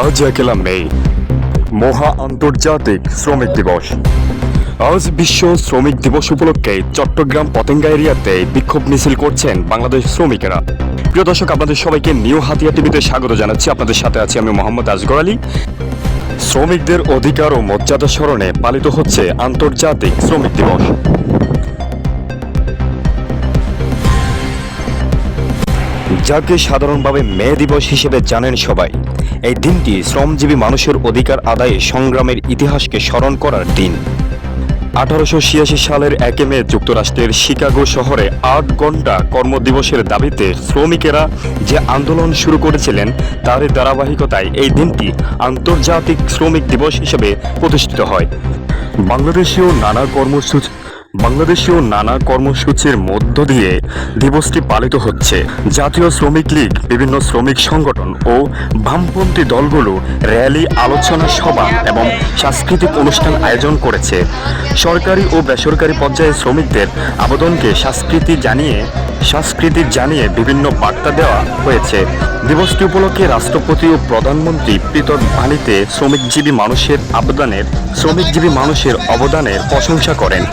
আজ 1 মে মহা আন্তর্জাতিক শ্রমিক দিবস। আজ বিশ্ব শ্রমিক দিবস উপলক্ষে চট্টগ্রাম পতেঙ্গা এরিয়াতে বিক্ষোভ মিছিল করছেন বাংলাদেশ শ্রমিকেরা। প্রিয় দর্শক, আপনাদের সবাইকে নিউ হাতিয়া টিভিতে স্বাগত জানাচ্ছি। আপনাদের সাথে আছি আমি মোহাম্মদ আসগর আলী। শ্রমিকদের অধিকার ও মর্যাদা স্মরণে পালিত হচ্ছে আন্তর্জাতিক শ্রমিক দিবস। যাকে সাধারণভাবে মে দিবস হিসেবে জানেন সবাই। এই দিনটি শ্রমজীবী মানুষের অধিকার আদায়ে সংগ্রামের ইতিহাসকে স্মরণ করার দিন। 1886 সালের 1 মে যুক্তরাষ্ট্রের শিকাগো শহরে 8 ঘন্টা কর্মদিবসের দাবিতে শ্রমিকেরা যে আন্দোলন শুরু করেছিলেন, তার ধারাবাহিকতায় এই দিনটি আন্তর্জাতিক শ্রমিক দিবস হিসেবে প্রতিষ্ঠিত হয়। বাংলাদেশেও নানা কর্মসূচির মধ্য দিয়ে দিবসটি পালিত হচ্ছে। জাতীয় শ্রমিক লীগ, বিভিন্ন শ্রমিক সংগঠন ও বামপন্থী দলগুলো র্যালি, আলোচনা সভা এবং সাংস্কৃতিক অনুষ্ঠান আয়োজন করেছে। সরকারি ও বেসরকারি পর্যায়ে শ্রমিকদের আবেদনকে সাংস্কৃতিক জানিয়ে বিভিন্ন বার্তা দেওয়া হয়েছে। দিবসটি উপলক্ষে রাষ্ট্রপতি ও প্রধানমন্ত্রী পৃথক বাণীতে শ্রমিকজীবী মানুষের অবদানের প্রশংসা করেন।